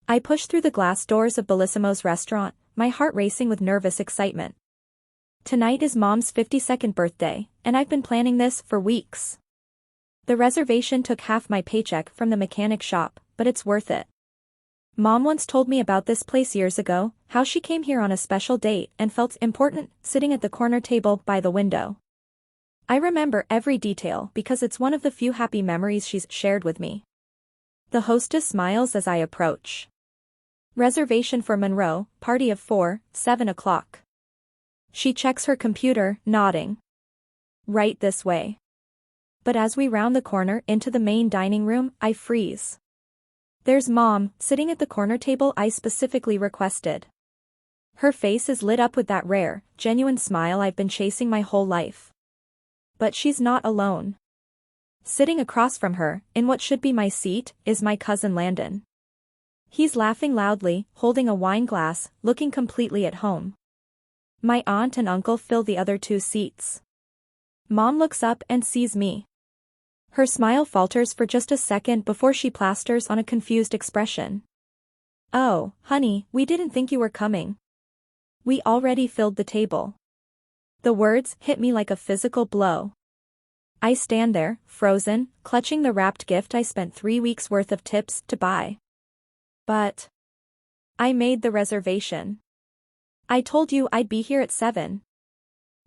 I pushed through the glass doors of Bellissimo's restaurant, my heart racing with nervous excitement. Tonight is Mom's 52nd birthday, and I've been planning this for weeks. The reservation took half my paycheck from the mechanic shop, but it's worth it. Mom once told me about this place years ago, how she came here on a special date and felt important, sitting at the corner table by the window. I remember every detail because it's one of the few happy memories she's shared with me. The hostess smiles as I approach. Reservation for Monroe, party of 4, 7 o'clock. She checks her computer, nodding. Right this way. But as we round the corner into the main dining room, I freeze. There's Mom, sitting at the corner table I specifically requested. Her face is lit up with that rare, genuine smile I've been chasing my whole life. But she's not alone. Sitting across from her, in what should be my seat, is my cousin Landon. He's laughing loudly, holding a wine glass, looking completely at home. My aunt and uncle fill the other 2 seats. Mom looks up and sees me. Her smile falters for just a second before she plasters on a confused expression. "Oh, honey, we didn't think you were coming. We already filled the table." The words hit me like a physical blow. I stand there, frozen, clutching the wrapped gift I spent 3 weeks' worth of tips to buy. But I made the reservation. I told you I'd be here at 7.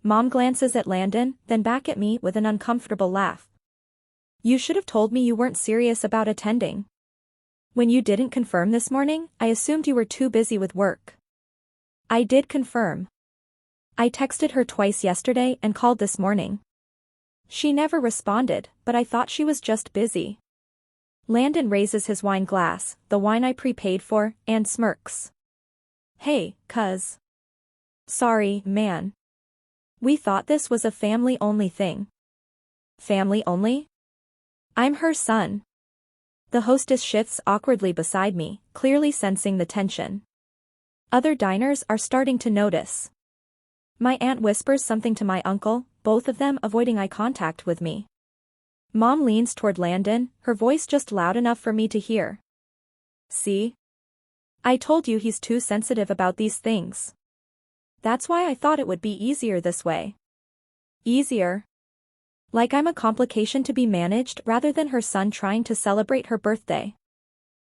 Mom glances at Landon, then back at me with an uncomfortable laugh. "You should have told me you weren't serious about attending. When you didn't confirm this morning, I assumed you were too busy with work." I did confirm. I texted her twice yesterday and called this morning. She never responded, but I thought she was just busy. Landon raises his wine glass, the wine I prepaid for, and smirks. "Hey, cuz. Sorry, man. We thought this was a family-only thing." "Family only? I'm her son." The hostess shifts awkwardly beside me, clearly sensing the tension. Other diners are starting to notice. My aunt whispers something to my uncle, both of them avoiding eye contact with me. Mom leans toward Landon, her voice just loud enough for me to hear. "See? I told you he's too sensitive about these things. That's why I thought it would be easier this way." Easier? Like I'm a complication to be managed rather than her son trying to celebrate her birthday.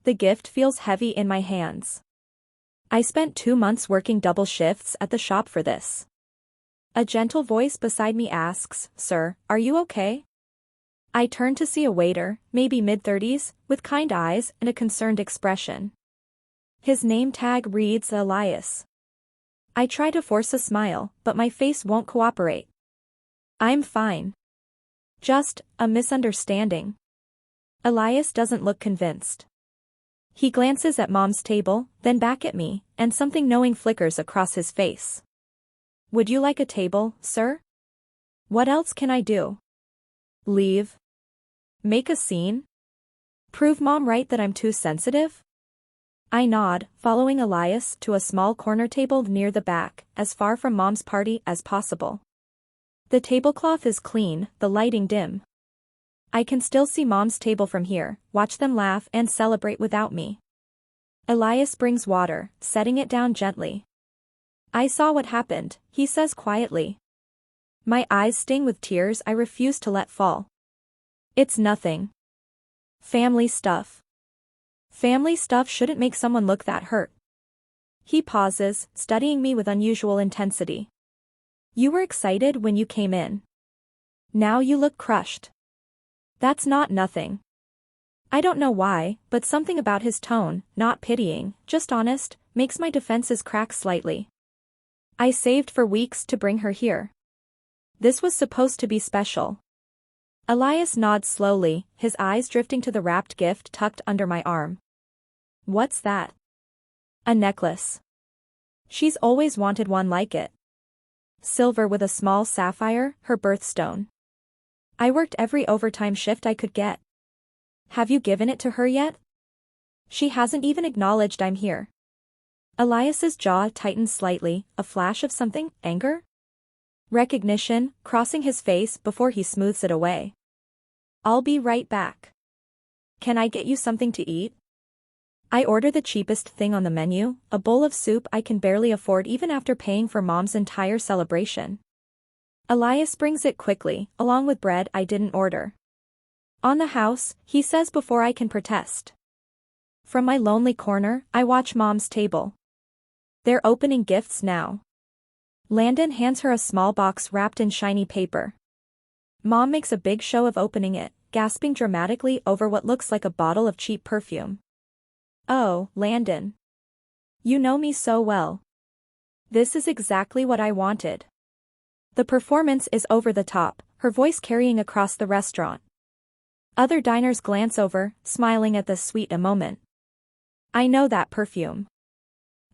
The gift feels heavy in my hands. I spent 2 months working double shifts at the shop for this. A gentle voice beside me asks, "Sir, are you okay?" I turn to see a waiter, maybe mid-30s, with kind eyes and a concerned expression. His name tag reads Elias. I try to force a smile, but my face won't cooperate. "I'm fine. Just a misunderstanding." Elias doesn't look convinced. He glances at Mom's table, then back at me, and something knowing flickers across his face. "Would you like a table, sir? What else can I do? Leave? Make a scene? Prove Mom right that I'm too sensitive?" I nod, following Elias to a small corner table near the back, as far from Mom's party as possible. The tablecloth is clean, the lighting dim. I can still see Mom's table from here, watch them laugh and celebrate without me. Elias brings water, setting it down gently. "I saw what happened," he says quietly. My eyes sting with tears I refuse to let fall. "It's nothing. Family stuff. Family stuff shouldn't make someone look that hurt." He pauses, studying me with unusual intensity. "You were excited when you came in. Now you look crushed. That's not nothing." I don't know why, but something about his tone, not pitying, just honest, makes my defenses crack slightly. "I saved for weeks to bring her here. This was supposed to be special." Elias nods slowly, his eyes drifting to the wrapped gift tucked under my arm. "What's that?" "A necklace. She's always wanted one like it. Silver with a small sapphire, her birthstone. I worked every overtime shift I could get." "Have you given it to her yet?" "She hasn't even acknowledged I'm here." Elias's jaw tightens slightly, a flash of something, anger? Recognition, crossing his face before he smooths it away. "I'll be right back. Can I get you something to eat?" I order the cheapest thing on the menu, a bowl of soup I can barely afford even after paying for Mom's entire celebration. Elias brings it quickly, along with bread I didn't order. On the house, he says before I can protest. From my lonely corner, I watch Mom's table. They're opening gifts now. Landon hands her a small box wrapped in shiny paper. Mom makes a big show of opening it, gasping dramatically over what looks like a bottle of cheap perfume. Oh, Landon. You know me so well. This is exactly what I wanted. The performance is over the top, her voice carrying across the restaurant. Other diners glance over, smiling at the sweet moment. I know that perfume.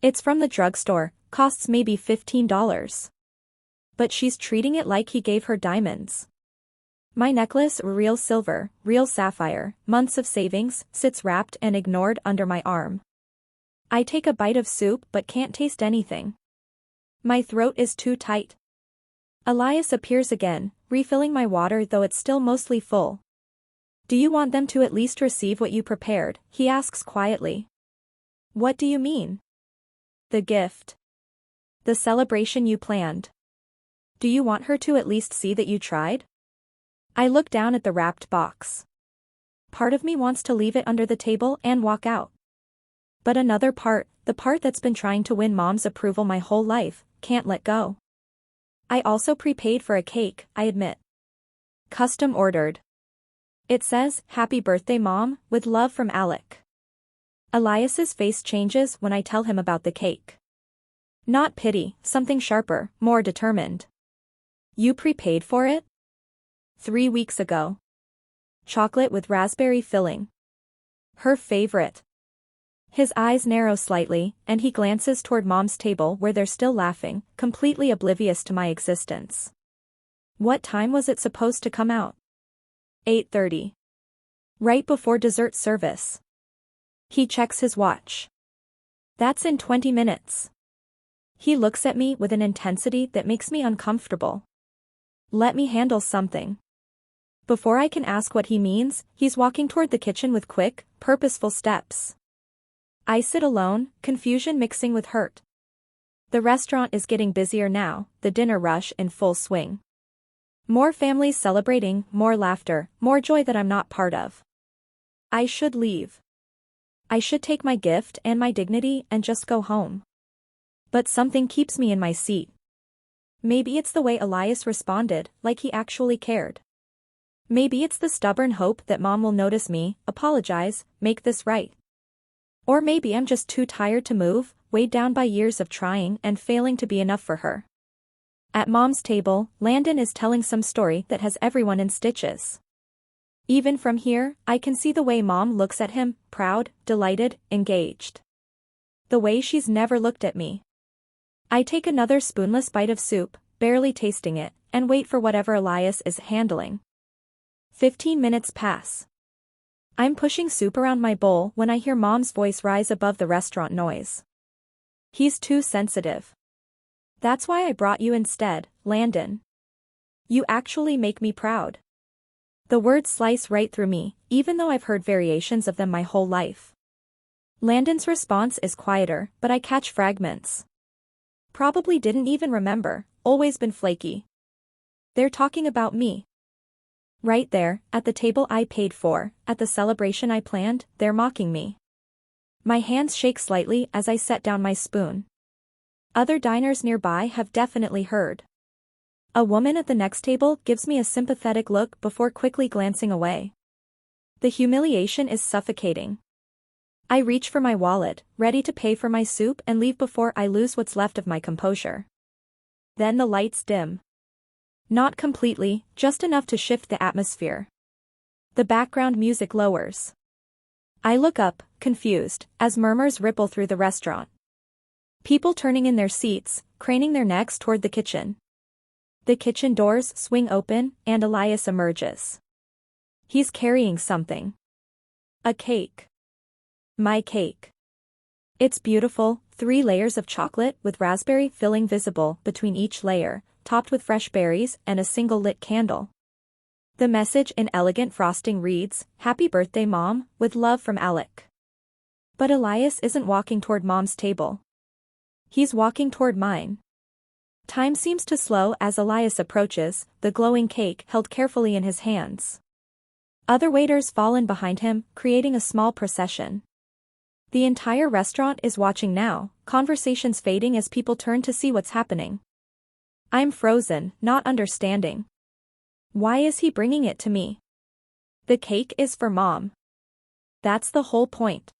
It's from the drugstore, costs maybe $15. But she's treating it like he gave her diamonds. My necklace, real silver, real sapphire, months of savings, sits wrapped and ignored under my arm. I take a bite of soup but can't taste anything. My throat is too tight. Elias appears again, refilling my water though it's still mostly full. Do you want them to at least receive what you prepared? He asks quietly. What do you mean? The gift. The celebration you planned. Do you want her to at least see that you tried? I look down at the wrapped box. Part of me wants to leave it under the table and walk out. But another part, the part that's been trying to win Mom's approval my whole life, can't let go. I also prepaid for a cake, I admit. Custom ordered. It says, "Happy birthday Mom, with love from Alec." Elias's face changes when I tell him about the cake. Not pity, something sharper, more determined. You prepaid for it? 3 weeks ago. Chocolate with raspberry filling. Her favorite. His eyes narrow slightly, and he glances toward Mom's table where they're still laughing, completely oblivious to my existence. What time was it supposed to come out? 8:30. Right before dessert service. He checks his watch. That's in 20 minutes. He looks at me with an intensity that makes me uncomfortable. Let me handle something. Before I can ask what he means, he's walking toward the kitchen with quick, purposeful steps. I sit alone, confusion mixing with hurt. The restaurant is getting busier now, the dinner rush in full swing. More families celebrating, more laughter, more joy that I'm not part of. I should leave. I should take my gift and my dignity and just go home. But something keeps me in my seat. Maybe it's the way Elias responded, like he actually cared. Maybe it's the stubborn hope that Mom will notice me, apologize, make this right. Or maybe I'm just too tired to move, weighed down by years of trying and failing to be enough for her. At Mom's table, Landon is telling some story that has everyone in stitches. Even from here, I can see the way Mom looks at him, proud, delighted, engaged. The way she's never looked at me. I take another spoonless bite of soup, barely tasting it, and wait for whatever Elias is handling. 15 minutes pass. I'm pushing soup around my bowl when I hear Mom's voice rise above the restaurant noise. He's too sensitive. That's why I brought you instead, Landon. You actually make me proud. The words slice right through me, even though I've heard variations of them my whole life. Landon's response is quieter, but I catch fragments. Probably didn't even remember, always been flaky. They're talking about me. Right there, at the table I paid for, at the celebration I planned, they're mocking me. My hands shake slightly as I set down my spoon. Other diners nearby have definitely heard. A woman at the next table gives me a sympathetic look before quickly glancing away. The humiliation is suffocating. I reach for my wallet, ready to pay for my soup and leave before I lose what's left of my composure. Then the lights dim. Not completely, just enough to shift the atmosphere. The background music lowers. I look up, confused, as murmurs ripple through the restaurant. People turning in their seats, craning their necks toward the kitchen. The kitchen doors swing open, and Elias emerges. He's carrying something. A cake. My cake. It's beautiful, 3 layers of chocolate with raspberry filling visible between each layer, topped with fresh berries and a single lit candle. The message in elegant frosting reads, "Happy birthday Mom, with love from Alec." But Elias isn't walking toward Mom's table. He's walking toward mine. Time seems to slow as Elias approaches, the glowing cake held carefully in his hands. Other waiters fall in behind him, creating a small procession. The entire restaurant is watching now, conversations fading as people turn to see what's happening. I'm frozen, not understanding. Why is he bringing it to me? The cake is for Mom. That's the whole point.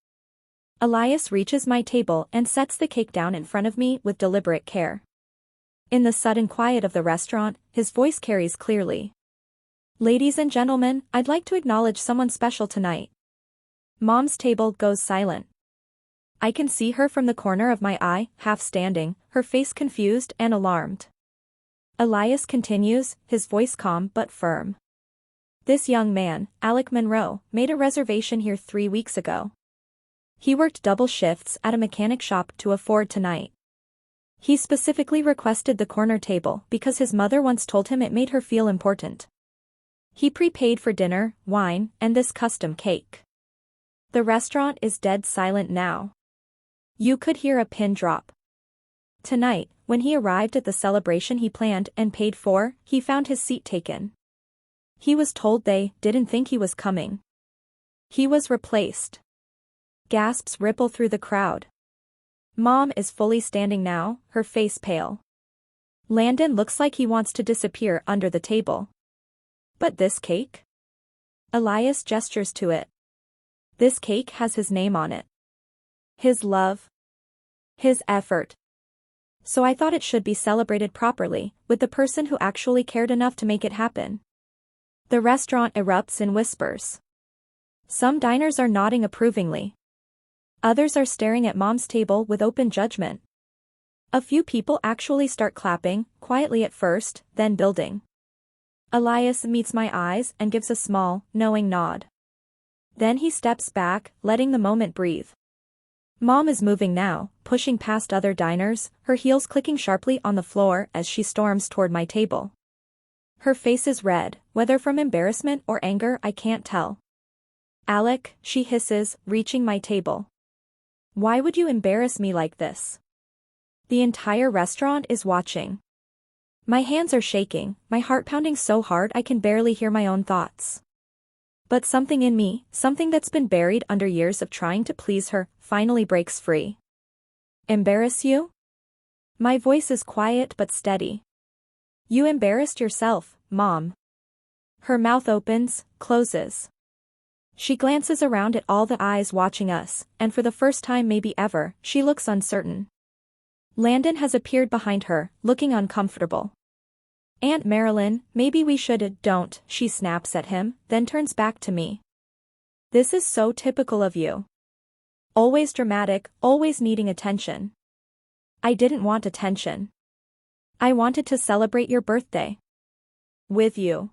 Elias reaches my table and sets the cake down in front of me with deliberate care. In the sudden quiet of the restaurant, his voice carries clearly. Ladies and gentlemen, I'd like to acknowledge someone special tonight. Mom's table goes silent. I can see her from the corner of my eye, half standing, her face confused and alarmed. Elias continues, his voice calm but firm. This young man, Alec Monroe, made a reservation here 3 weeks ago. He worked double shifts at a mechanic shop to afford tonight. He specifically requested the corner table because his mother once told him it made her feel important. He prepaid for dinner, wine, and this custom cake. The restaurant is dead silent now. You could hear a pin drop. Tonight, when he arrived at the celebration he planned and paid for, he found his seat taken. He was told they didn't think he was coming. He was replaced. Gasps ripple through the crowd. Mom is fully standing now, her face pale. Landon looks like he wants to disappear under the table. But this cake? Elias gestures to it. This cake has his name on it. His love. His effort. So I thought it should be celebrated properly, with the person who actually cared enough to make it happen. The restaurant erupts in whispers. Some diners are nodding approvingly. Others are staring at Mom's table with open judgment. A few people actually start clapping, quietly at first, then building. Elias meets my eyes and gives a small, knowing nod. Then he steps back, letting the moment breathe. Mom is moving now, pushing past other diners, her heels clicking sharply on the floor as she storms toward my table. Her face is red, whether from embarrassment or anger I can't tell. Alec, she hisses, reaching my table. Why would you embarrass me like this? The entire restaurant is watching. My hands are shaking, my heart pounding so hard I can barely hear my own thoughts. But something in me, something that's been buried under years of trying to please her, finally breaks free. Embarrass you? My voice is quiet but steady. You embarrassed yourself, Mom. Her mouth opens, closes. She glances around at all the eyes watching us, and for the first time maybe ever, she looks uncertain. Landon has appeared behind her, looking uncomfortable. Aunt Marilyn, maybe we don't, she snaps at him, then turns back to me. This is so typical of you. Always dramatic, always needing attention. I didn't want attention. I wanted to celebrate your birthday. With you.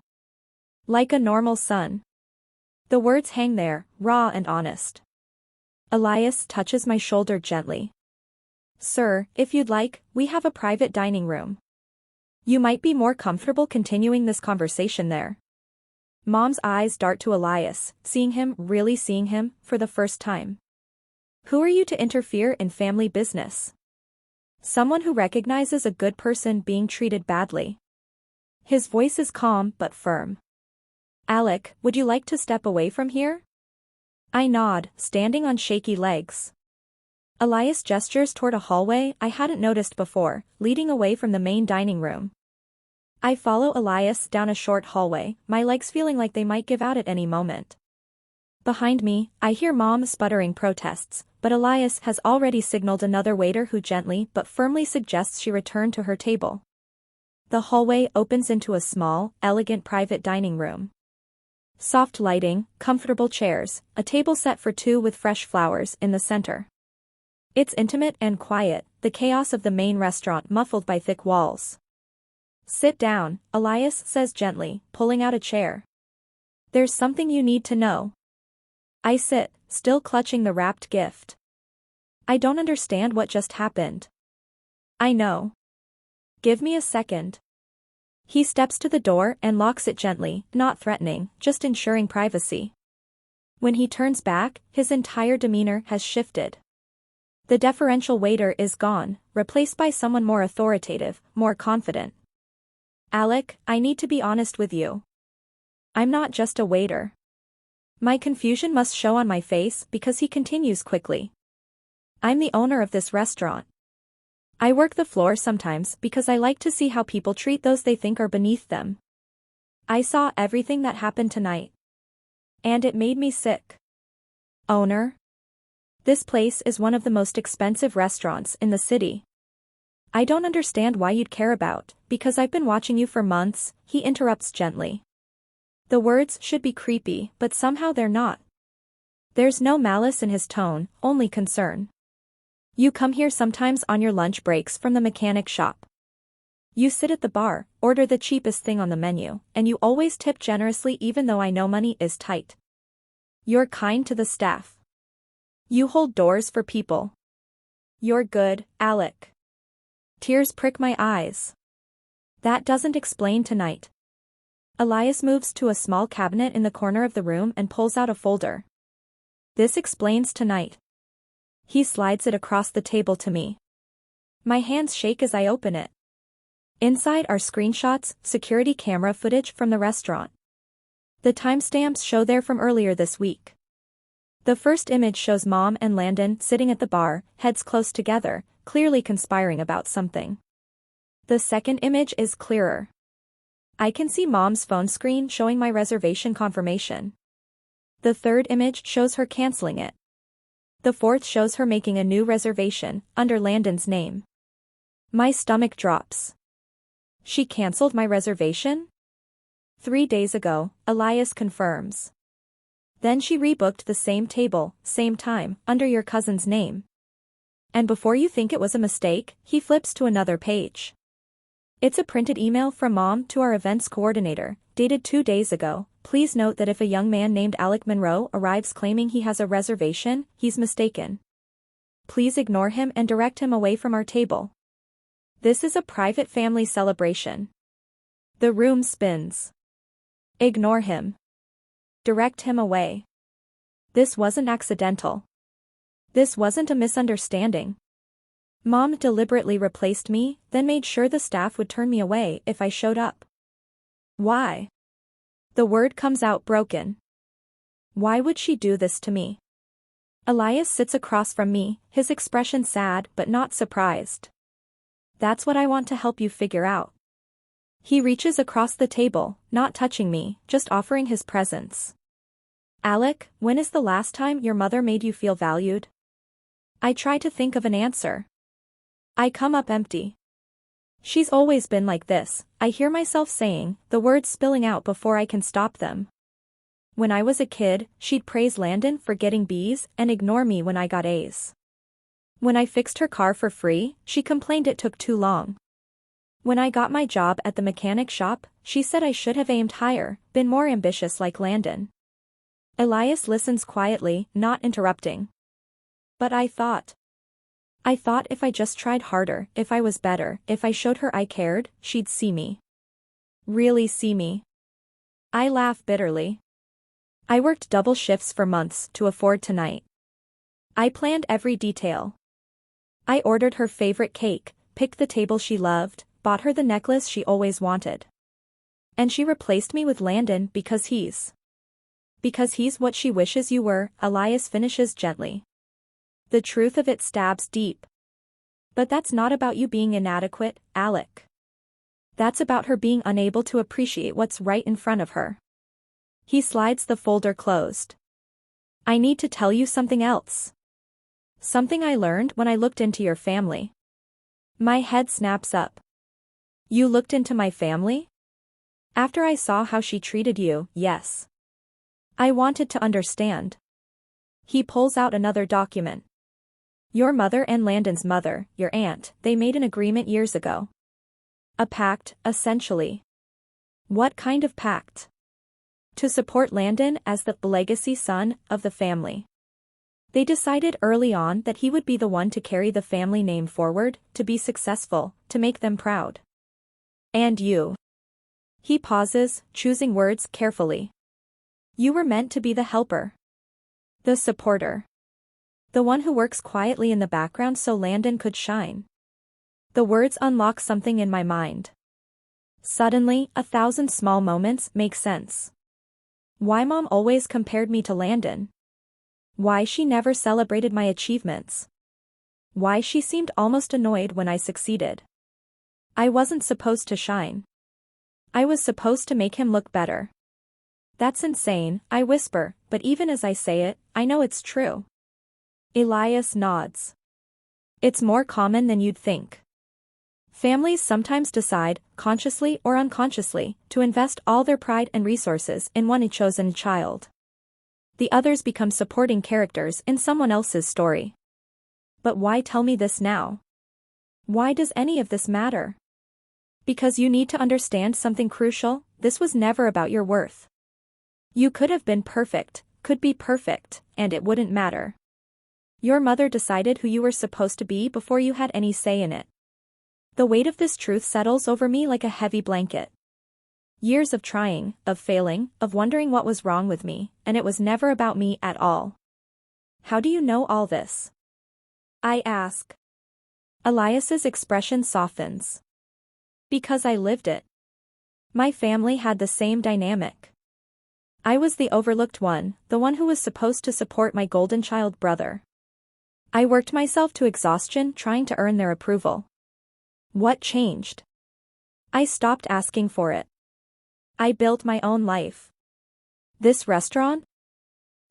Like a normal son. The words hang there, raw and honest. Elias touches my shoulder gently. Sir, if you'd like, we have a private dining room. You might be more comfortable continuing this conversation there. Mom's eyes dart to Elias, really seeing him, for the first time. Who are you to interfere in family business? Someone who recognizes a good person being treated badly. His voice is calm but firm. Alec, would you like to step away from here? I nod, standing on shaky legs. Elias gestures toward a hallway I hadn't noticed before, leading away from the main dining room. I follow Elias down a short hallway, my legs feeling like they might give out at any moment. Behind me, I hear Mom sputtering protests, but Elias has already signaled another waiter who gently but firmly suggests she return to her table. The hallway opens into a small, elegant private dining room. Soft lighting, comfortable chairs, a table set for two with fresh flowers in the center. It's intimate and quiet, the chaos of the main restaurant muffled by thick walls. Sit down, Elias says gently, pulling out a chair. There's something you need to know. I sit, still clutching the wrapped gift. I don't understand what just happened. I know. Give me a second. He steps to the door and locks it gently, not threatening, just ensuring privacy. When he turns back, his entire demeanor has shifted. The deferential waiter is gone, replaced by someone more authoritative, more confident. Alec, I need to be honest with you. I'm not just a waiter. My confusion must show on my face because he continues quickly. I'm the owner of this restaurant. I work the floor sometimes because I like to see how people treat those they think are beneath them. I saw everything that happened tonight. And it made me sick. Owner? This place is one of the most expensive restaurants in the city. I don't understand why you'd care about, because I've been watching you for months, he interrupts gently. The words should be creepy, but somehow they're not. There's no malice in his tone, only concern. You come here sometimes on your lunch breaks from the mechanic shop. You sit at the bar, order the cheapest thing on the menu, and you always tip generously even though I know money is tight. You're kind to the staff. You hold doors for people. You're good, Alec. Tears prick my eyes. That doesn't explain tonight. Elias moves to a small cabinet in the corner of the room and pulls out a folder. This explains tonight. He slides it across the table to me. My hands shake as I open it. Inside are screenshots, security camera footage from the restaurant. The timestamps show they're from earlier this week. The first image shows Mom and Landon sitting at the bar, heads close together, clearly conspiring about something. The second image is clearer. I can see Mom's phone screen showing my reservation confirmation. The third image shows her canceling it. The fourth shows her making a new reservation, under Landon's name. My stomach drops. She canceled my reservation? 3 days ago, Elias confirms. Then she rebooked the same table, same time, under your cousin's name. And before you think it was a mistake, he flips to another page. It's a printed email from Mom to our events coordinator, dated 2 days ago. Please note that if a young man named Alec Monroe arrives claiming he has a reservation, he's mistaken. Please ignore him and direct him away from our table. This is a private family celebration. The room spins. Ignore him. Direct him away. This wasn't accidental. This wasn't a misunderstanding. Mom deliberately replaced me, then made sure the staff would turn me away if I showed up. Why? The word comes out broken. Why would she do this to me? Elias sits across from me, his expression sad but not surprised. That's what I want to help you figure out. He reaches across the table, not touching me, just offering his presence. Alec, when is the last time your mother made you feel valued? I try to think of an answer. I come up empty. She's always been like this, I hear myself saying, the words spilling out before I can stop them. When I was a kid, she'd praise Landon for getting B's and ignore me when I got A's. When I fixed her car for free, she complained it took too long. When I got my job at the mechanic shop, she said I should have aimed higher, been more ambitious like Landon. Elias listens quietly, not interrupting. But I thought if I just tried harder, if I was better, if I showed her I cared, she'd see me. Really see me. I laugh bitterly. I worked double shifts for months to afford tonight. I planned every detail. I ordered her favorite cake, picked the table she loved, bought her the necklace she always wanted. And she replaced me with Landon because he's what she wishes you were, Elias finishes gently. The truth of it stabs deep. But that's not about you being inadequate, Alec. That's about her being unable to appreciate what's right in front of her. He slides the folder closed. I need to tell you something else. Something I learned when I looked into your family. My head snaps up. You looked into my family? After I saw how she treated you, yes. I wanted to understand. He pulls out another document. Your mother and Landon's mother, your aunt, they made an agreement years ago. A pact, essentially. What kind of pact? To support Landon as the legacy son of the family. They decided early on that he would be the one to carry the family name forward, to be successful, to make them proud. And you. He pauses, choosing words carefully. You were meant to be the helper. The supporter. The one who works quietly in the background so Landon could shine. The words unlock something in my mind. Suddenly, 1,000 small moments make sense. Why Mom always compared me to Landon. Why she never celebrated my achievements. Why she seemed almost annoyed when I succeeded. I wasn't supposed to shine. I was supposed to make him look better. That's insane, I whisper, but even as I say it, I know it's true. Elias nods. It's more common than you'd think. Families sometimes decide, consciously or unconsciously, to invest all their pride and resources in one chosen child. The others become supporting characters in someone else's story. But why tell me this now? Why does any of this matter? Because you need to understand something crucial, this was never about your worth. You could have been perfect, could be perfect, and it wouldn't matter. Your mother decided who you were supposed to be before you had any say in it. The weight of this truth settles over me like a heavy blanket. Years of trying, of failing, of wondering what was wrong with me, and it was never about me at all. How do you know all this? I ask. Elias's expression softens. Because I lived it. My family had the same dynamic. I was the overlooked one, the one who was supposed to support my golden child brother. I worked myself to exhaustion trying to earn their approval. What changed? I stopped asking for it. I built my own life. This restaurant?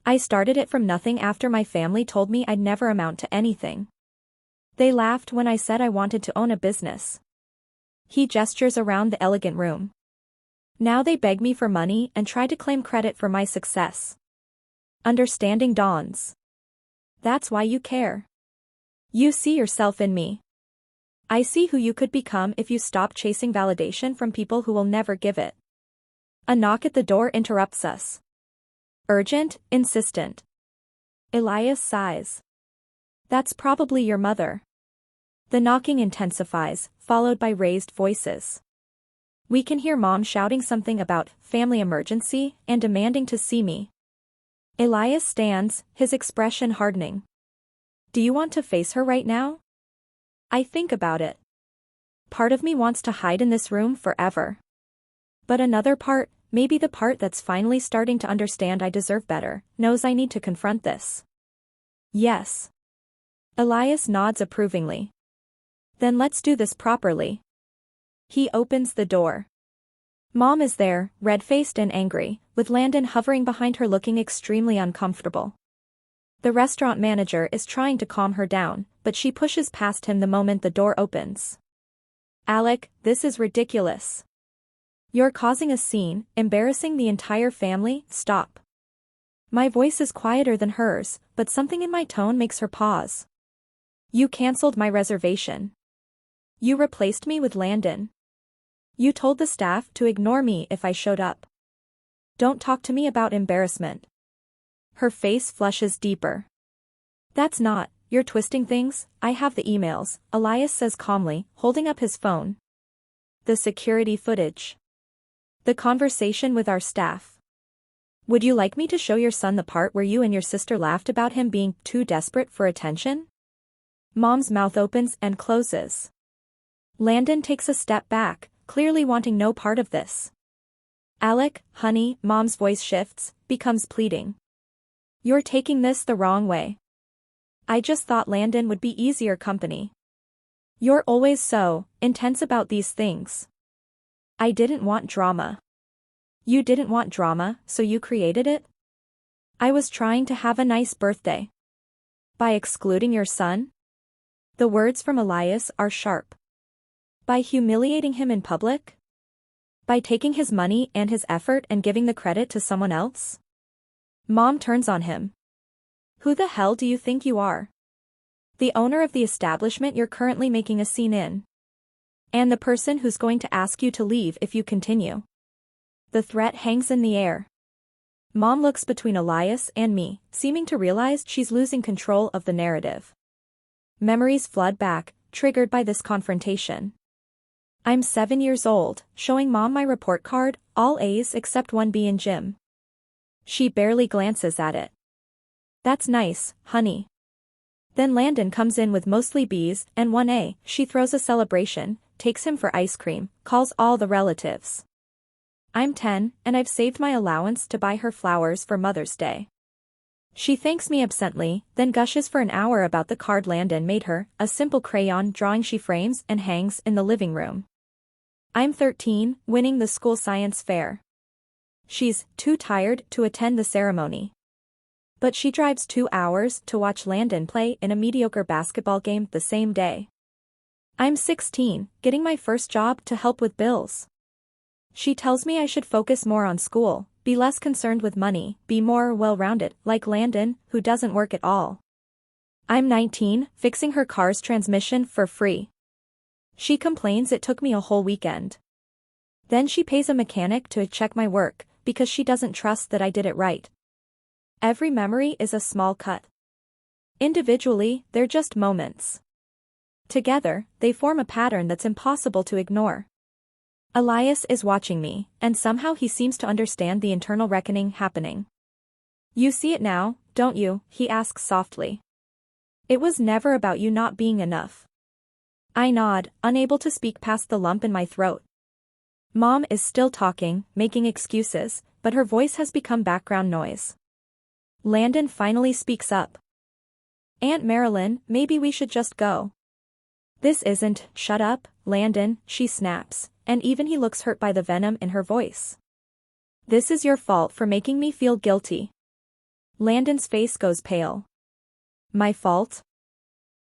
I started it from nothing after my family told me I'd never amount to anything. They laughed when I said I wanted to own a business. He gestures around the elegant room. Now they beg me for money and try to claim credit for my success. Understanding dawns. That's why you care. You see yourself in me. I see who you could become if you stop chasing validation from people who will never give it. A knock at the door interrupts us. Urgent, insistent. Elias sighs. That's probably your mother. The knocking intensifies, followed by raised voices. We can hear Mom shouting something about family emergency and demanding to see me. Elias stands, his expression hardening. Do you want to face her right now? I think about it. Part of me wants to hide in this room forever. But another part, maybe the part that's finally starting to understand I deserve better, knows I need to confront this. Yes. Elias nods approvingly. Then let's do this properly. He opens the door. Mom is there, red-faced and angry, with Landon hovering behind her looking extremely uncomfortable. The restaurant manager is trying to calm her down, but she pushes past him the moment the door opens. Alec, this is ridiculous. You're causing a scene, embarrassing the entire family, stop. My voice is quieter than hers, but something in my tone makes her pause. You canceled my reservation. You replaced me with Landon. You told the staff to ignore me if I showed up. Don't talk to me about embarrassment. Her face flushes deeper. That's not, you're twisting things, I have the emails, Elias says calmly, holding up his phone. The security footage. The conversation with our staff. Would you like me to show your son the part where you and your sister laughed about him being too desperate for attention? Mom's mouth opens and closes. Landon takes a step back, clearly wanting no part of this. Alec, honey, Mom's voice shifts, becomes pleading. You're taking this the wrong way. I just thought Landon would be easier company. You're always so intense about these things. I didn't want drama. You didn't want drama, so you created it? I was trying to have a nice birthday. By excluding your son? The words from Elias are sharp. By humiliating him in public? By taking his money and his effort and giving the credit to someone else? Mom turns on him. Who the hell do you think you are? The owner of the establishment you're currently making a scene in. And the person who's going to ask you to leave if you continue. The threat hangs in the air. Mom looks between Elias and me, seeming to realize she's losing control of the narrative. Memories flood back, triggered by this confrontation. I'm 7 years old, showing Mom my report card, all A's except one B in gym. She barely glances at it. That's nice, honey. Then Landon comes in with mostly B's and 1A. She throws a celebration, takes him for ice cream, calls all the relatives. I'm 10, and I've saved my allowance to buy her flowers for Mother's Day. She thanks me absently, then gushes for an hour about the card Landon made her, a simple crayon drawing she frames and hangs in the living room. I'm 13, winning the school science fair. She's too tired to attend the ceremony. But she drives 2 hours to watch Landon play in a mediocre basketball game the same day. I'm 16, getting my first job to help with bills. She tells me I should focus more on school, be less concerned with money, be more well-rounded, like Landon, who doesn't work at all. I'm 19, fixing her car's transmission for free. She complains it took me a whole weekend. Then she pays a mechanic to check my work, because she doesn't trust that I did it right. Every memory is a small cut. Individually, they're just moments. Together, they form a pattern that's impossible to ignore. Elias is watching me, and somehow he seems to understand the internal reckoning happening. You see it now, don't you? He asks softly. It was never about you not being enough. I nod, unable to speak past the lump in my throat. Mom is still talking, making excuses, but her voice has become background noise. Landon finally speaks up. Aunt Marilyn, maybe we should just go. This isn't, shut up, Landon, she snaps, and even he looks hurt by the venom in her voice. This is your fault for making me feel guilty. Landon's face goes pale. My fault?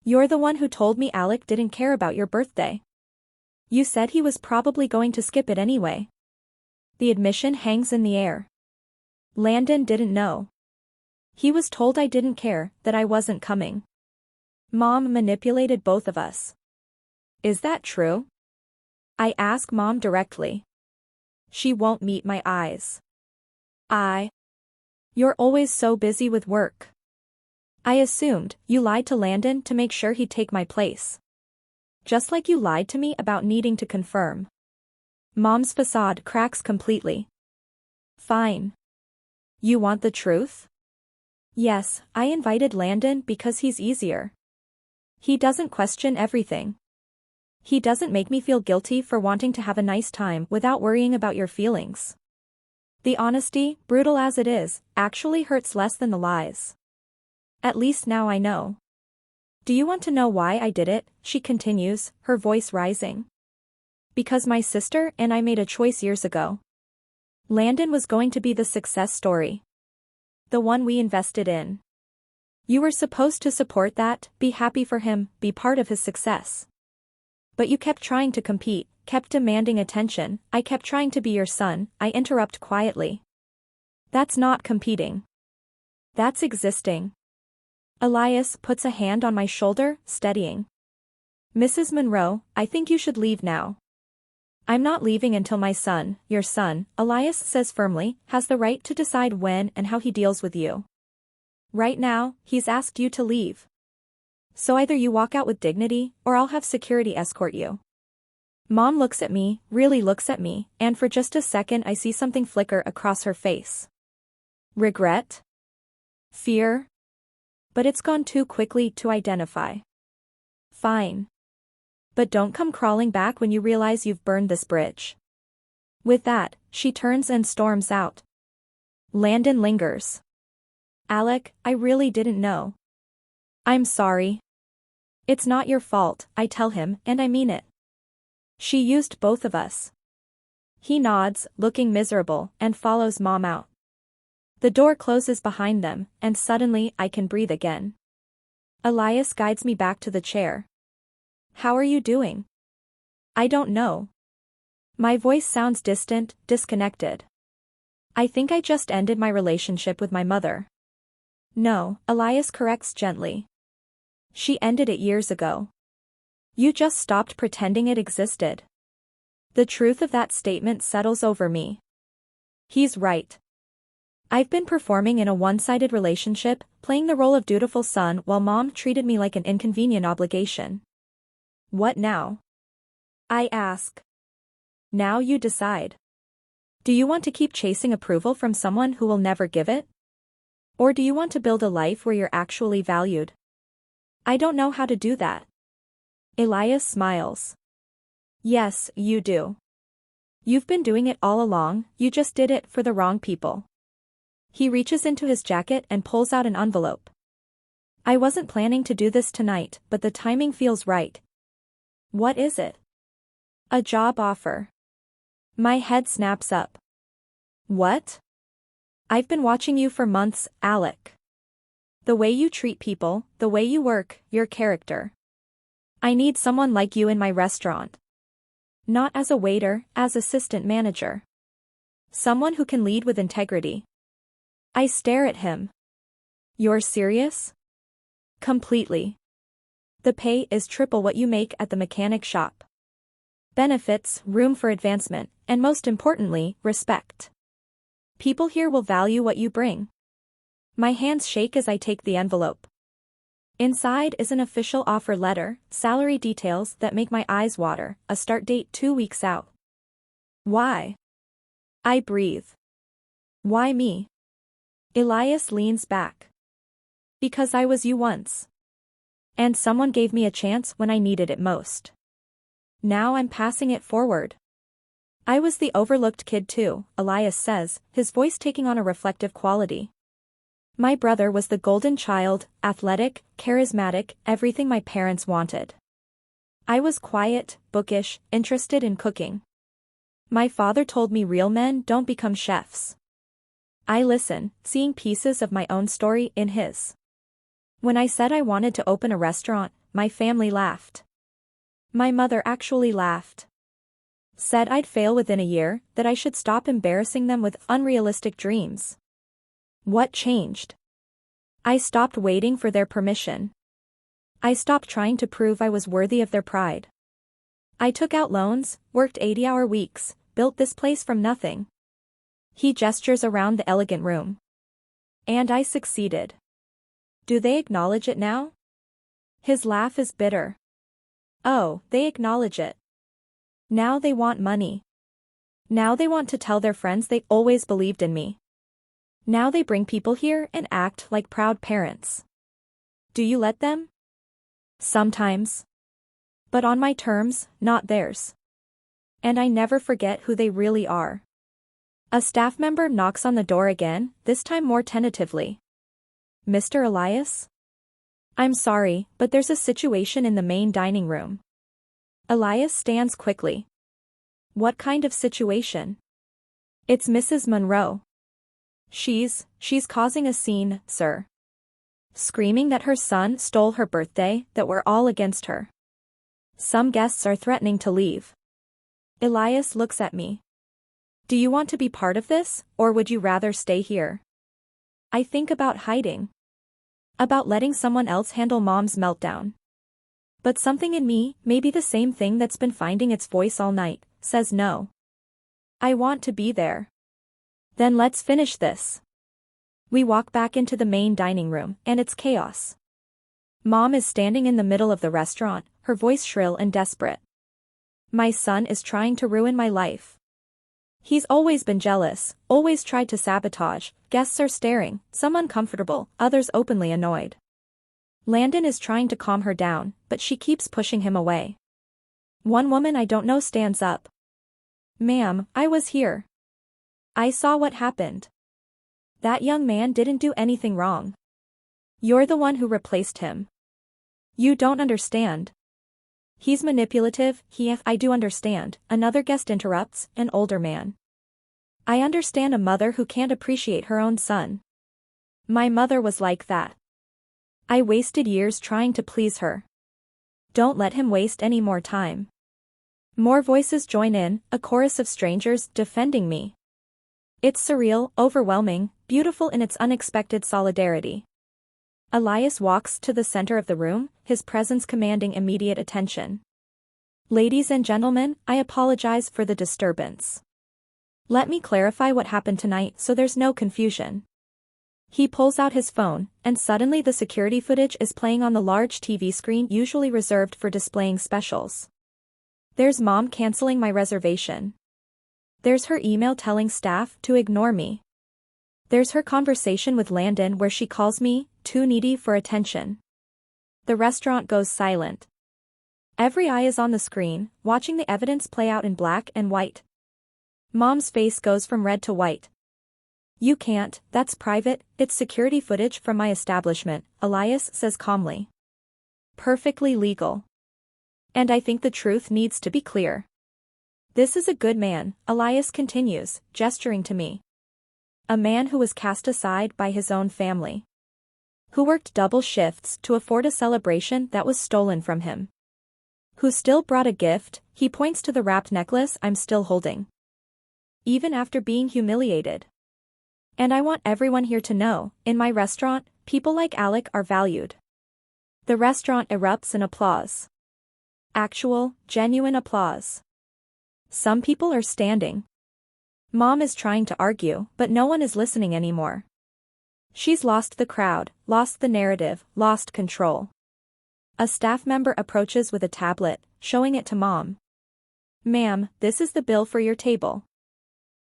You're the one who told me Alec didn't care about your birthday. You said he was probably going to skip it anyway. The admission hangs in the air. Landon didn't know. He was told I didn't care, that I wasn't coming. Mom manipulated both of us. Is that true? I ask Mom directly. She won't meet my eyes. You're always so busy with work. I assumed you lied to Landon to make sure he'd take my place. Just like you lied to me about needing to confirm. Mom's facade cracks completely. Fine. You want the truth? Yes, I invited Landon because he's easier. He doesn't question everything. He doesn't make me feel guilty for wanting to have a nice time without worrying about your feelings. The honesty, brutal as it is, actually hurts less than the lies. At least now I know. Do you want to know why I did it? She continues, her voice rising. Because my sister and I made a choice years ago. Landon was going to be the success story. The one we invested in. You were supposed to support that, be happy for him, be part of his success. But you kept trying to compete, kept demanding attention. I kept trying to be your son. I interrupt quietly. That's not competing. That's existing. Elias puts a hand on my shoulder, steadying. Mrs. Monroe, I think you should leave now. I'm not leaving until my son, your son, Elias says firmly, has the right to decide when and how he deals with you. Right now, he's asked you to leave. So either you walk out with dignity, or I'll have security escort you. Mom looks at me, really looks at me, and for just a second I see something flicker across her face. Regret? Fear? But it's gone too quickly to identify. Fine. But don't come crawling back when you realize you've burned this bridge. With that, she turns and storms out. Landon lingers. Alec, I really didn't know. I'm sorry. It's not your fault, I tell him, and I mean it. She used both of us. He nods, looking miserable, and follows Mom out. The door closes behind them, and suddenly I can breathe again. Elias guides me back to the chair. How are you doing? I don't know. My voice sounds distant, disconnected. I think I just ended my relationship with my mother. No, Elias corrects gently. She ended it years ago. You just stopped pretending it existed. The truth of that statement settles over me. He's right. I've been performing in a one-sided relationship, playing the role of dutiful son while Mom treated me like an inconvenient obligation. What now? I ask. Now you decide. Do you want to keep chasing approval from someone who will never give it? Or do you want to build a life where you're actually valued? I don't know how to do that. Elias smiles. Yes, you do. You've been doing it all along, you just did it for the wrong people. He reaches into his jacket and pulls out an envelope. I wasn't planning to do this tonight, but the timing feels right. What is it? A job offer. My head snaps up. What? I've been watching you for months, Alec. The way you treat people, the way you work, your character. I need someone like you in my restaurant. Not as a waiter, as assistant manager. Someone who can lead with integrity. I stare at him. You're serious? Completely. The pay is triple what you make at the mechanic shop. Benefits, room for advancement, and most importantly, respect. People here will value what you bring. My hands shake as I take the envelope. Inside is an official offer letter, salary details that make my eyes water, a start date 2 weeks out. Why? I breathe. Why me? Elias leans back. Because I was you once. And someone gave me a chance when I needed it most. Now I'm passing it forward. I was the overlooked kid too, Elias says, his voice taking on a reflective quality. My brother was the golden child, athletic, charismatic, everything my parents wanted. I was quiet, bookish, interested in cooking. My father told me real men don't become chefs. I listen, seeing pieces of my own story in his. When I said I wanted to open a restaurant, my family laughed. My mother actually laughed. Said I'd fail within a year, that I should stop embarrassing them with unrealistic dreams. What changed? I stopped waiting for their permission. I stopped trying to prove I was worthy of their pride. I took out loans, worked 80-hour weeks, built this place from nothing. He gestures around the elegant room. And I succeeded. Do they acknowledge it now? His laugh is bitter. Oh, they acknowledge it. Now they want money. Now they want to tell their friends they always believed in me. Now they bring people here and act like proud parents. Do you let them? Sometimes. But on my terms, not theirs. And I never forget who they really are. A staff member knocks on the door again, this time more tentatively. Mr. Elias? I'm sorry, but there's a situation in the main dining room. Elias stands quickly. What kind of situation? It's Mrs. Monroe. She's causing a scene, sir. Screaming that her son stole her birthday, that we're all against her. Some guests are threatening to leave. Elias looks at me. Do you want to be part of this, or would you rather stay here? I think about hiding. About letting someone else handle Mom's meltdown. But something in me, maybe the same thing that's been finding its voice all night, says no. I want to be there. Then let's finish this. We walk back into the main dining room, and it's chaos. Mom is standing in the middle of the restaurant, her voice shrill and desperate. My son is trying to ruin my life. He's always been jealous, always tried to sabotage, guests are staring, some uncomfortable, others openly annoyed. Landon is trying to calm her down, but she keeps pushing him away. One woman I don't know stands up. Ma'am, I was here. I saw what happened. That young man didn't do anything wrong. You're the one who replaced him. You don't understand. He's manipulative, I do understand, another guest interrupts, an older man. I understand a mother who can't appreciate her own son. My mother was like that. I wasted years trying to please her. Don't let him waste any more time. More voices join in, a chorus of strangers defending me. It's surreal, overwhelming, beautiful in its unexpected solidarity. Elias walks to the center of the room, his presence commanding immediate attention. Ladies and gentlemen, I apologize for the disturbance. Let me clarify what happened tonight so there's no confusion. He pulls out his phone, and suddenly the security footage is playing on the large TV screen usually reserved for displaying specials. There's Mom canceling my reservation. There's her email telling staff to ignore me. There's her conversation with Landon where she calls me too needy for attention. The restaurant goes silent. Every eye is on the screen, watching the evidence play out in black and white. Mom's face goes from red to white. You can't, that's private, it's security footage from my establishment, Elias says calmly. Perfectly legal. And I think the truth needs to be clear. This is a good man, Elias continues, gesturing to me. A man who was cast aside by his own family. Who worked double shifts to afford a celebration that was stolen from him. Who still brought a gift, he points to the wrapped necklace I'm still holding. Even after being humiliated. And I want everyone here to know, in my restaurant, people like Alec are valued. The restaurant erupts in applause. Actual, genuine applause. Some people are standing. Mom is trying to argue, but no one is listening anymore. She's lost the crowd, lost the narrative, lost control. A staff member approaches with a tablet, showing it to Mom. Ma'am, this is the bill for your table.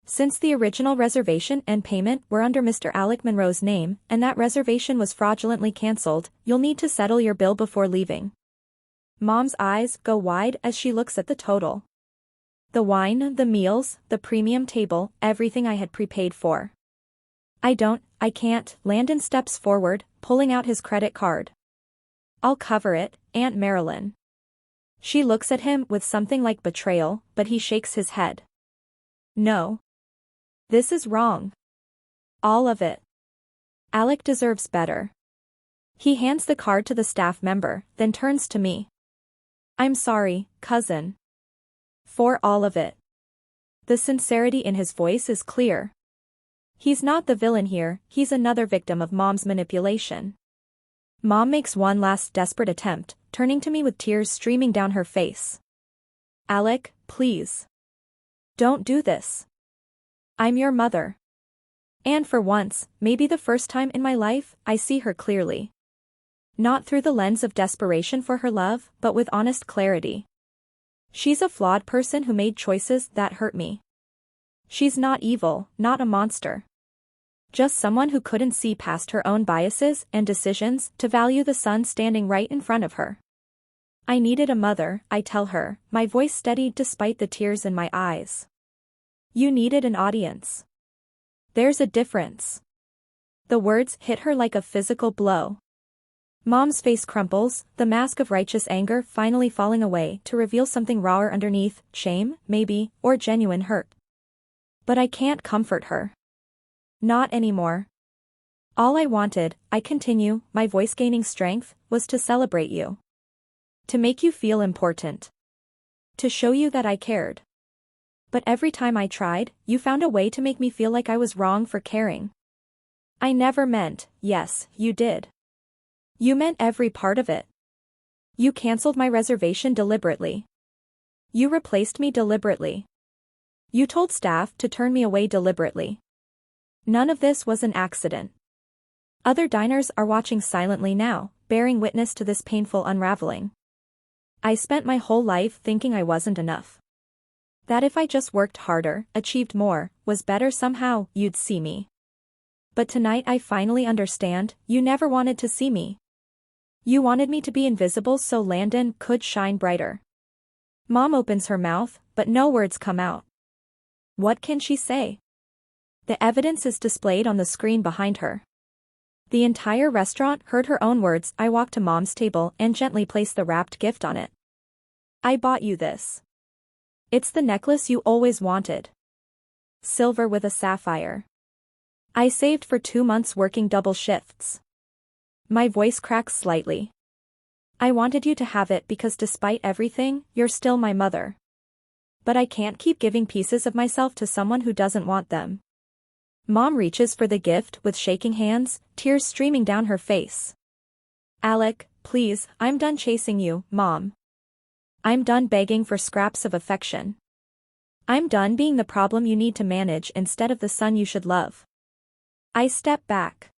Since the original reservation and payment were under Mr. Alec Monroe's name, and that reservation was fraudulently cancelled, you'll need to settle your bill before leaving. Mom's eyes go wide as she looks at the total. The wine, the meals, the premium table, everything I had prepaid for. I can't, Landon steps forward, pulling out his credit card. I'll cover it, Aunt Marilyn. She looks at him with something like betrayal, but he shakes his head. No. This is wrong. All of it. Alec deserves better. He hands the card to the staff member, then turns to me. I'm sorry, cousin. For all of it. The sincerity in his voice is clear. He's not the villain here, he's another victim of Mom's manipulation. Mom makes one last desperate attempt, turning to me with tears streaming down her face. Alec, please. Don't do this. I'm your mother. And for once, maybe the first time in my life, I see her clearly. Not through the lens of desperation for her love, but with honest clarity. She's a flawed person who made choices that hurt me. She's not evil, not a monster. Just someone who couldn't see past her own biases and decisions to value the son standing right in front of her. I needed a mother, I tell her, my voice steady despite the tears in my eyes. You needed an audience. There's a difference. The words hit her like a physical blow. Mom's face crumples, the mask of righteous anger finally falling away to reveal something rawer underneath, shame, maybe, or genuine hurt. But I can't comfort her. Not anymore. All I wanted, I continue, my voice gaining strength, was to celebrate you. To make you feel important. To show you that I cared. But every time I tried, you found a way to make me feel like I was wrong for caring. I never meant, yes, you did. You meant every part of it. You canceled my reservation deliberately. You replaced me deliberately. You told staff to turn me away deliberately. None of this was an accident. Other diners are watching silently now, bearing witness to this painful unraveling. I spent my whole life thinking I wasn't enough. That if I just worked harder, achieved more, was better somehow, you'd see me. But tonight I finally understand, you never wanted to see me. You wanted me to be invisible so Landon could shine brighter. Mom opens her mouth, but no words come out. What can she say? The evidence is displayed on the screen behind her. The entire restaurant heard her own words. I walked to Mom's table and gently placed the wrapped gift on it. I bought you this. It's the necklace you always wanted. Silver with a sapphire. I saved for 2 months working double shifts. My voice cracks slightly. I wanted you to have it because despite everything, you're still my mother. But I can't keep giving pieces of myself to someone who doesn't want them. Mom reaches for the gift with shaking hands, tears streaming down her face. Alec, please, I'm done chasing you, Mom. I'm done begging for scraps of affection. I'm done being the problem you need to manage instead of the son you should love. I step back.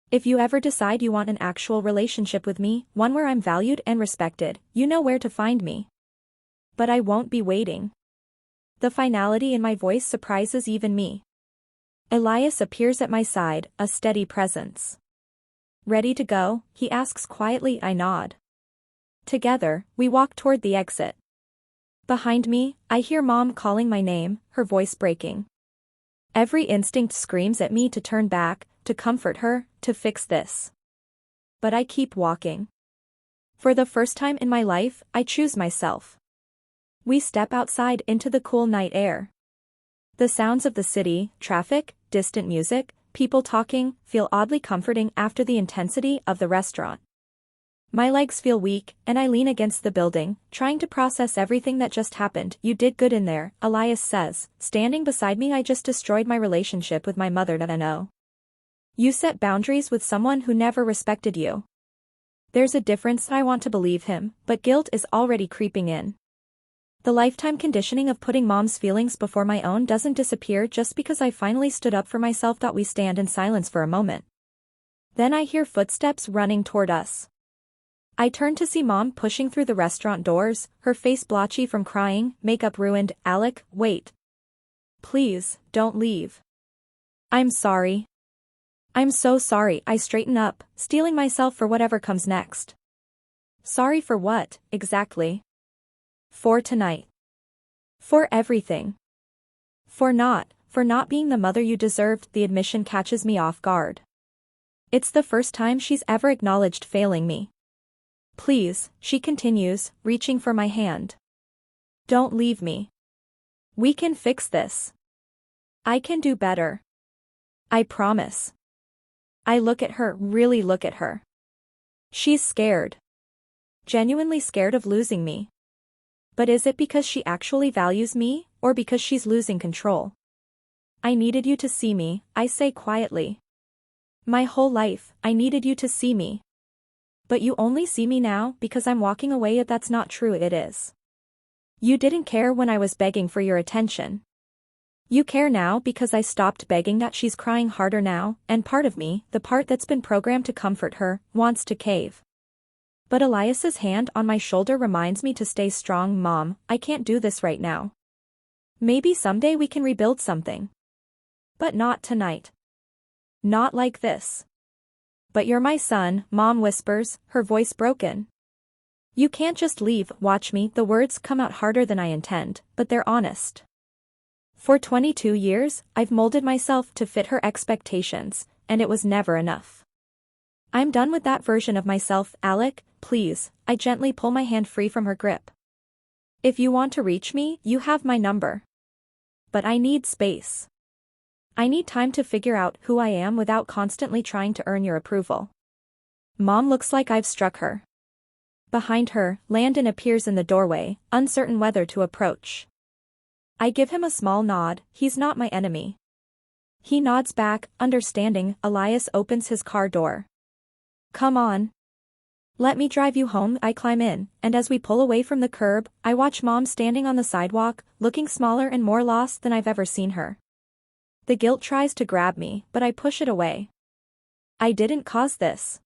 If you ever decide you want an actual relationship with me, one where I'm valued and respected, you know where to find me. But I won't be waiting. The finality in my voice surprises even me. Elias appears at my side, a steady presence. Ready to go? He asks quietly. I nod. Together, we walk toward the exit. Behind me, I hear Mom calling my name, her voice breaking. Every instinct screams at me to turn back, to comfort her, to fix this. But I keep walking. For the first time in my life, I choose myself. We step outside into the cool night air. The sounds of the city, traffic, distant music, people talking, feel oddly comforting after the intensity of the restaurant. My legs feel weak, and I lean against the building, trying to process everything that just happened. You did good in there, Elias says, standing beside me. I just destroyed my relationship with my mother. No. You set boundaries with someone who never respected you. There's a difference. I want to believe him, but guilt is already creeping in. The lifetime conditioning of putting Mom's feelings before my own doesn't disappear just because I finally stood up for myself. We stand in silence for a moment. Then I hear footsteps running toward us. I turn to see Mom pushing through the restaurant doors, her face blotchy from crying, makeup ruined. Alec, wait. Please, don't leave. I'm sorry. I'm so sorry. I straighten up, steeling myself for whatever comes next. Sorry for what, exactly? For tonight. For everything. For not being the mother you deserved. The admission catches me off guard. It's the first time she's ever acknowledged failing me. Please, she continues, reaching for my hand. Don't leave me. We can fix this. I can do better. I promise. I look at her, really look at her. She's scared. Genuinely scared of losing me. But is it because she actually values me, or because she's losing control? I needed you to see me, I say quietly. My whole life, I needed you to see me. But you only see me now because I'm walking away. That's not true. It is. You didn't care when I was begging for your attention. You care now because I stopped begging. That she's crying harder now, and part of me, the part that's been programmed to comfort her, wants to cave. But Elias's hand on my shoulder reminds me to stay strong. Mom, I can't do this right now. Maybe someday we can rebuild something. But not tonight. Not like this. But you're my son, Mom whispers, her voice broken. You can't just leave. Watch me. The words come out harder than I intend, but they're honest. For 22 years, I've molded myself to fit her expectations, and it was never enough. I'm done with that version of myself. Alec, please. I gently pull my hand free from her grip. If you want to reach me, you have my number. But I need space. I need time to figure out who I am without constantly trying to earn your approval. Mom looks like I've struck her. Behind her, Landon appears in the doorway, uncertain whether to approach. I give him a small nod. He's not my enemy. He nods back, understanding. Elias opens his car door. Come on. Let me drive you home. I climb in, and as we pull away from the curb, I watch Mom standing on the sidewalk, looking smaller and more lost than I've ever seen her. The guilt tries to grab me, but I push it away. I didn't cause this.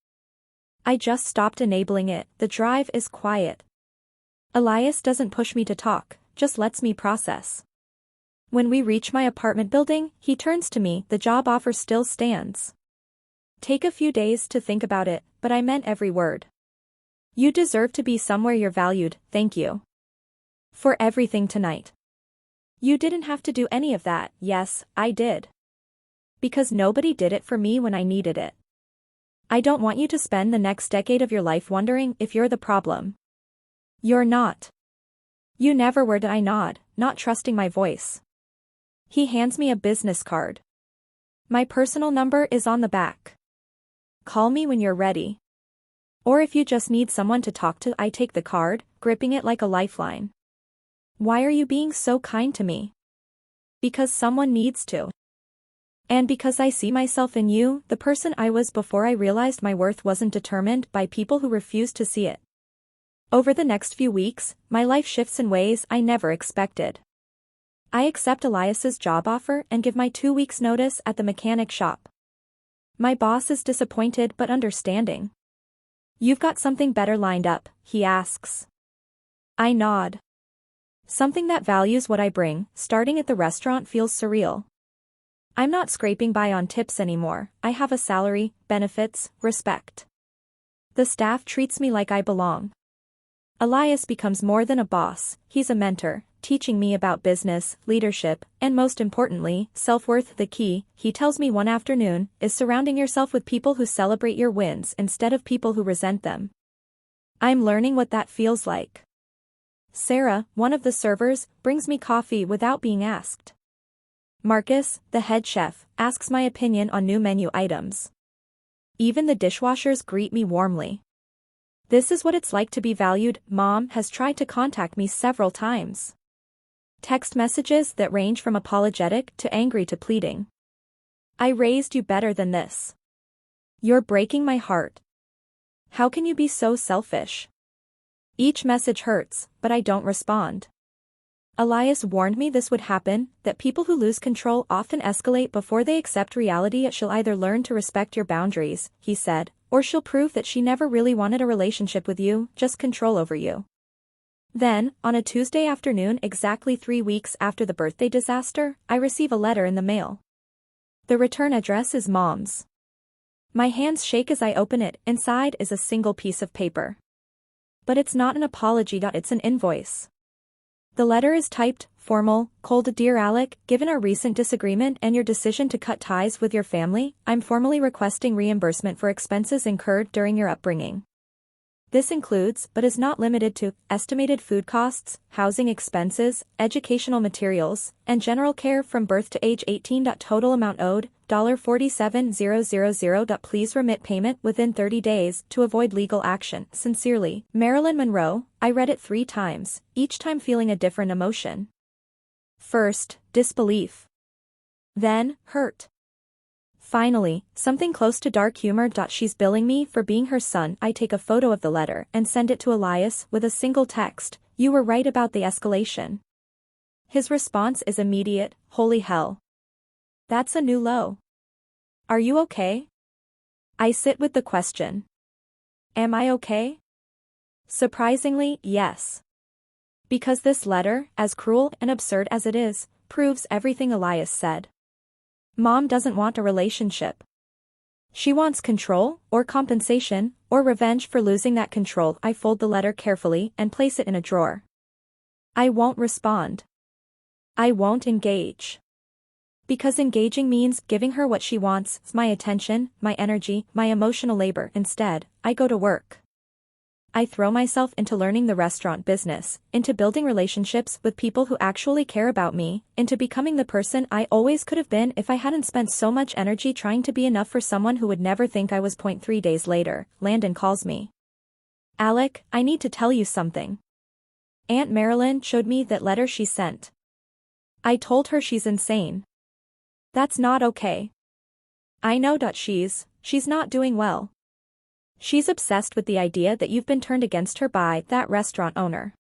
I just stopped enabling it. The drive is quiet. Elias doesn't push me to talk, just lets me process. When we reach my apartment building, he turns to me. The job offer still stands. Take a few days to think about it, but I meant every word. You deserve to be somewhere you're valued. Thank you. For everything tonight. You didn't have to do any of that. Yes, I did. Because nobody did it for me when I needed it. I don't want you to spend the next decade of your life wondering if you're the problem. You're not. You never were. I nod, not trusting my voice. He hands me a business card. My personal number is on the back. Call me when you're ready. Or if you just need someone to talk to. I take the card, gripping it like a lifeline. Why are you being so kind to me? Because someone needs to. And because I see myself in you, the person I was before I realized my worth wasn't determined by people who refused to see it. Over the next few weeks, my life shifts in ways I never expected. I accept Elias's job offer and give my 2 weeks' notice at the mechanic shop. My boss is disappointed but understanding. You've got something better lined up, he asks. I nod. Something that values what I bring. Starting at the restaurant feels surreal. I'm not scraping by on tips anymore. I have a salary, benefits, respect. The staff treats me like I belong. Elias becomes more than a boss, he's a mentor, teaching me about business, leadership, and most importantly, self-worth. The key, he tells me one afternoon, is surrounding yourself with people who celebrate your wins instead of people who resent them. I'm learning what that feels like. Sarah, one of the servers, brings me coffee without being asked. Marcus, the head chef, asks my opinion on new menu items. Even the dishwashers greet me warmly. This is what it's like to be valued. Mom has tried to contact me several times. Text messages that range from apologetic to angry to pleading. I raised you better than this. You're breaking my heart. How can you be so selfish? Each message hurts, but I don't respond. Elias warned me this would happen, that people who lose control often escalate before they accept reality. She'll either learn to respect your boundaries, he said, or she'll prove that she never really wanted a relationship with you, just control over you. Then, on a Tuesday afternoon exactly 3 weeks after the birthday disaster, I receive a letter in the mail. The return address is Mom's. My hands shake as I open it. Inside is a single piece of paper. But it's not an apology. It's an invoice. The letter is typed, formal, cold. Dear Alec, given our recent disagreement and your decision to cut ties with your family, I'm formally requesting reimbursement for expenses incurred during your upbringing. This includes, but is not limited to, estimated food costs, housing expenses, educational materials, and general care from birth to age 18. Total amount owed, $47,000. Please remit payment within 30 days to avoid legal action. Sincerely, Marilyn Monroe. I read it 3 times, each time feeling a different emotion. First, disbelief. Then, hurt. Finally, something close to dark humor. She's billing me for being her son. I take a photo of the letter and send it to Elias with a single text, "You were right about the escalation." His response is immediate, "Holy hell. That's a new low. Are you okay?" I sit with the question. Am I okay? Surprisingly, yes. Because this letter, as cruel and absurd as it is, proves everything Elias said. Mom doesn't want a relationship. She wants control, or compensation, or revenge for losing that control. I fold the letter carefully and place it in a drawer. I won't respond. I won't engage. Because engaging means giving her what she wants, my attention, my energy, my emotional labor. Instead, I go to work. I throw myself into learning the restaurant business, into building relationships with people who actually care about me, into becoming the person I always could have been if I hadn't spent so much energy trying to be enough for someone who would never think I was. 3 days later, Landon calls me. Alec, I need to tell you something. Aunt Marilyn showed me that letter she sent. I told her she's insane. That's not okay. I know. She's not doing well. She's obsessed with the idea that you've been turned against her by that restaurant owner.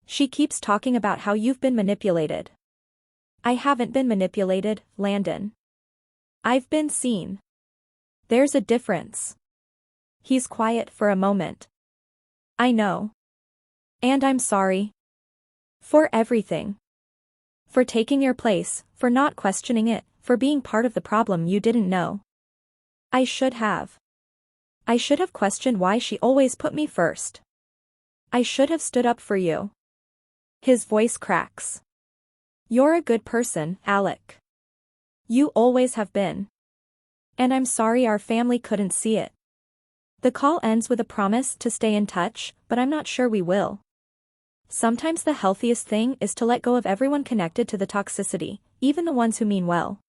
She keeps talking about how you've been manipulated. I haven't been manipulated, Landon. I've been seen. There's a difference. He's quiet for a moment. I know. And I'm sorry. For everything. For taking your place, for not questioning it, for being part of the problem you didn't know. I should have. I should have questioned why she always put me first. I should have stood up for you. His voice cracks. You're a good person, Alec. You always have been. And I'm sorry our family couldn't see it. The call ends with a promise to stay in touch, but I'm not sure we will. Sometimes the healthiest thing is to let go of everyone connected to the toxicity, even the ones who mean well.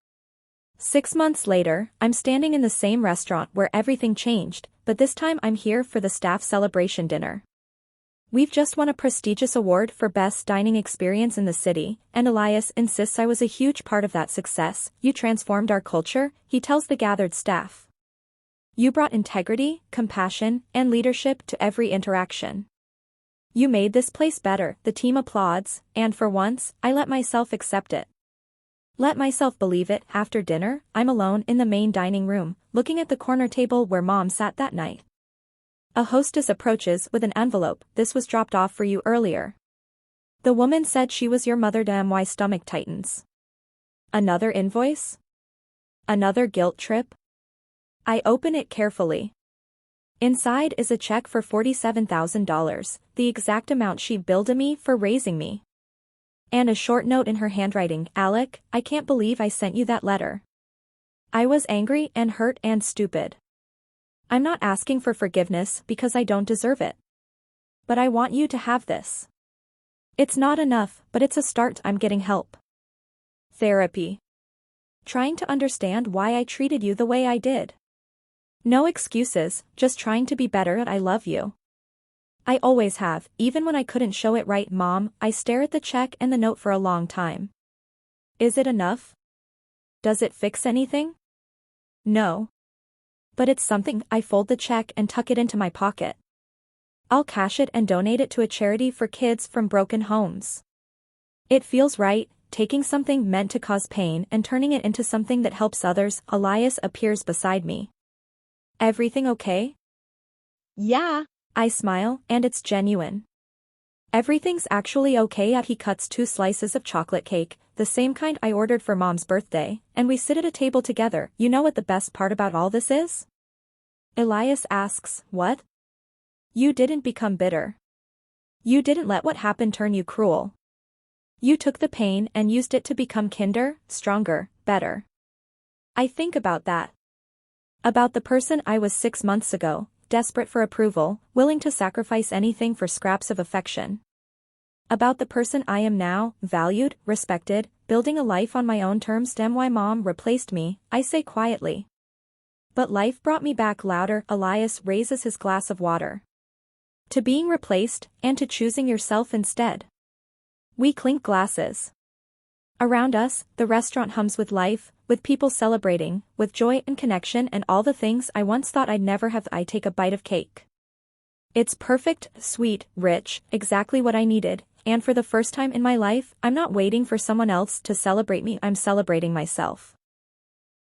6 months later, I'm standing in the same restaurant where everything changed, but this time I'm here for the staff celebration dinner. We've just won a prestigious award for Best Dining Experience in the city, and Elias insists I was a huge part of that success. You transformed our culture, he tells the gathered staff. You brought integrity, compassion, and leadership to every interaction. You made this place better. The team applauds, and for once, I let myself accept it. Let myself believe it. After dinner, I'm alone in the main dining room, looking at the corner table where Mom sat that night. A hostess approaches with an envelope. This was dropped off for you earlier. The woman said she was your mother. My stomach tightens. Another invoice? Another guilt trip? I open it carefully. Inside is a check for $47,000, the exact amount she billed me for raising me. And a short note in her handwriting, "Alec, I can't believe I sent you that letter. I was angry and hurt and stupid. I'm not asking for forgiveness because I don't deserve it. But I want you to have this. It's not enough, but it's a start. I'm getting help. Therapy. Trying to understand why I treated you the way I did. No excuses, just trying to be better at I love you. I always have, even when I couldn't show it right, Mom. I stare at the check and the note for a long time. Is it enough? Does it fix anything? No. But it's something. I fold the check and tuck it into my pocket. I'll cash it and donate it to a charity for kids from broken homes. It feels right, taking something meant to cause pain and turning it into something that helps others. Elias appears beside me. Everything okay? Yeah. I smile, and it's genuine. Everything's actually okay. He cuts 2 slices of chocolate cake, the same kind I ordered for Mom's birthday, and we sit at a table together. You know what the best part about all this is? Elias asks, what? You didn't become bitter. You didn't let what happened turn you cruel. You took the pain and used it to become kinder, stronger, better. I think about that. About the person I was 6 months ago, desperate for approval, willing to sacrifice anything for scraps of affection. About the person I am now, valued, respected, building a life on my own terms. Damn, why Mom replaced me, I say quietly. But life brought me back louder. Elias raises his glass of water. To being replaced, and to choosing yourself instead. We clink glasses. Around us, the restaurant hums with life, with people celebrating, with joy and connection and all the things I once thought I'd never have. I take a bite of cake. It's perfect, sweet, rich, exactly what I needed, and for the first time in my life, I'm not waiting for someone else to celebrate me. I'm celebrating myself.